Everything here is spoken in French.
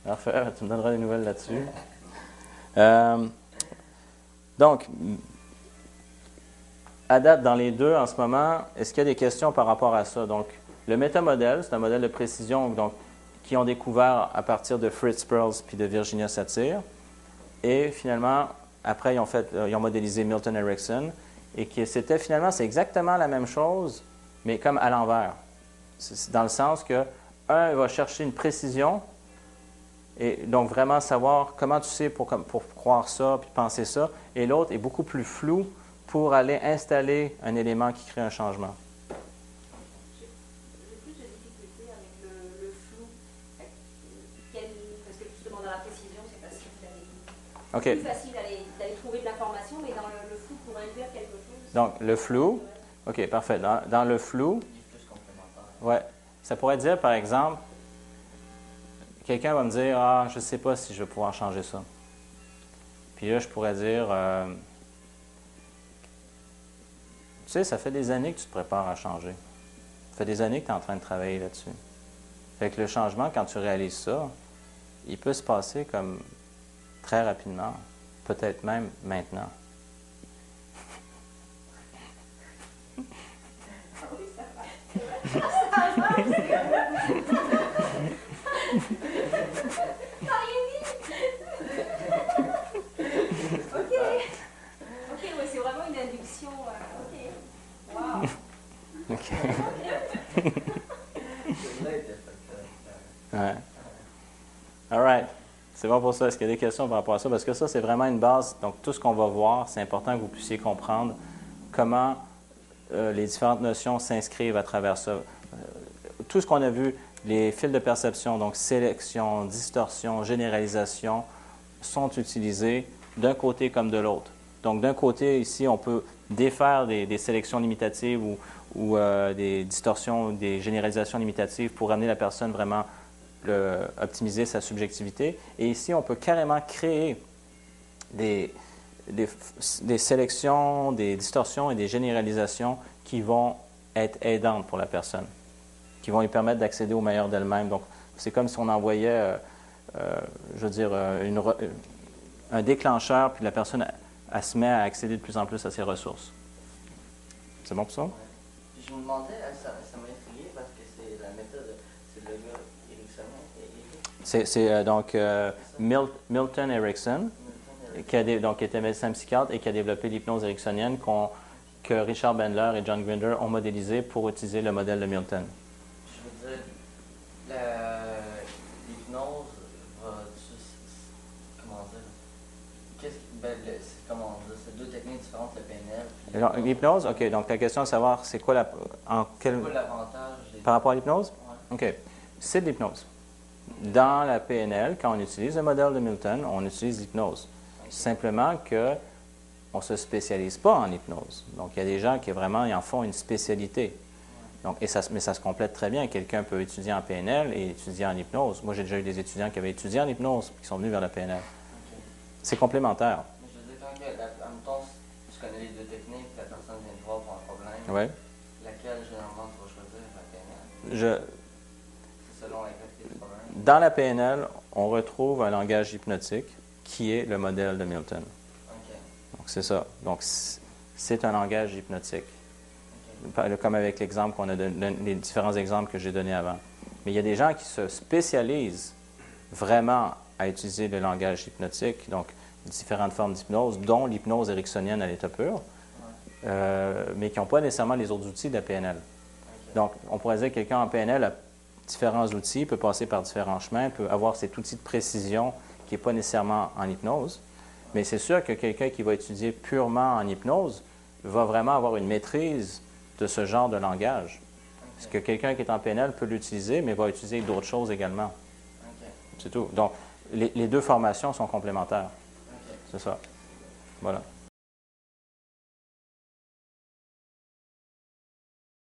Parfait, tu me donneras des nouvelles là-dessus. Donc, à date, dans les deux, en ce moment, est-ce qu'il y a des questions par rapport à ça? Donc, le métamodèle, c'est un modèle de précision donc, qui ont découvert à partir de Fritz Perls puis de Virginia Satir. Et finalement, après, ils ont modélisé Milton Erickson. Et c'est exactement la même chose, mais comme à l'envers. C'est dans le sens que un va chercher une précision, et donc vraiment savoir comment tu sais pour croire ça, puis penser ça, et l'autre est beaucoup plus flou pour aller installer un élément qui crée un changement. J'ai plus de difficultés avec le flou, parce que justement dans la précision, c'est facile d'aller plus facile d'aller trouver de l'information, mais dans le flou, pour induire quelque chose. Donc, le flou, OK, parfait. Dans le flou, ouais, ça pourrait dire, par exemple, quelqu'un va me dire « Ah, je ne sais pas si je vais pouvoir changer ça. » Puis là, je pourrais dire tu sais, ça fait des années que tu te prépares à changer. Ça fait des années que tu es en train de travailler là-dessus. Fait que le changement, quand tu réalises ça, il peut se passer comme très rapidement, peut-être même maintenant. OK, ouais, c'est vraiment une induction. OK. Wow. OK. Ouais. All right. C'est bon pour ça. Est-ce qu'il y a des questions par rapport à ça? Parce que ça, c'est vraiment une base. Donc, tout ce qu'on va voir, c'est important que vous puissiez comprendre comment les différentes notions s'inscrivent à travers ça. Tout ce qu'on a vu, les fils de perception, donc sélection, distorsion, généralisation, sont utilisés d'un côté comme de l'autre. Donc, d'un côté, ici, on peut défaire des sélections limitatives ou des distorsions, des généralisations limitatives pour amener la personne vraiment optimiser sa subjectivité. Et ici, on peut carrément créer des sélections, des distorsions et des généralisations qui vont être aidantes pour la personne, qui vont lui permettre d'accéder au meilleur d'elle-même. Donc, c'est comme si on envoyait, je veux dire, un déclencheur, puis la personne, elle se met à accéder de plus en plus à ses ressources. C'est bon pour ça? Ouais. Je me demandais, ça m'a intrigué parce que c'est la méthode, c'est le gars Erickson. C'est donc Milton Erickson, qui était médecin psychiatre et qui a développé l'hypnose ericksonienne que Richard Bandler et John Grinder ont modélisé pour utiliser le modèle de Milton. Je veux dire, l'hypnose comment dire? Comment dire? C'est deux techniques différentes, le PNL. L'hypnose, OK. Donc, ta question est de savoir c'est quoi l'avantage par rapport à l'hypnose? Ouais. OK. C'est de l'hypnose. Dans la PNL, quand on utilise le modèle de Milton, on utilise l'hypnose. Okay. Simplement qu'on ne se spécialise pas en hypnose. Donc, il y a des gens qui vraiment ils en font une spécialité. Donc, mais ça se complète très bien. Quelqu'un peut étudier en PNL et étudier en hypnose. Moi, j'ai déjà eu des étudiants qui avaient étudié en hypnose et qui sont venus vers la PNL. Okay. C'est complémentaire. Mais je veux dire, quand tu connais les deux techniques, la personne vient te voir pour un problème, ouais. Laquelle, généralement, tu vas choisir la PNL? C'est selon la gravité du problème. Dans la PNL, on retrouve un langage hypnotique qui est le modèle de Milton. Okay. Donc, c'est ça. Donc, c'est un langage hypnotique. Okay. Comme avec l'exemple qu'on a donné, les différents exemples que j'ai donnés avant. Mais il y a des gens qui se spécialisent vraiment à utiliser le langage hypnotique, donc différentes formes d'hypnose, dont l'hypnose ericksonienne à l'état pur, mais qui n'ont pas nécessairement les autres outils de la PNL. Okay. Donc, on pourrait dire que quelqu'un en PNL a différents outils, peut passer par différents chemins, peut avoir cet outil de précision qui n'est pas nécessairement en hypnose. Mais c'est sûr que quelqu'un qui va étudier purement en hypnose va vraiment avoir une maîtrise de ce genre de langage. Okay. Parce que quelqu'un qui est en PNL peut l'utiliser, mais va utiliser d'autres choses également. Okay. C'est tout. Donc, les deux formations sont complémentaires. Okay. C'est ça. Voilà.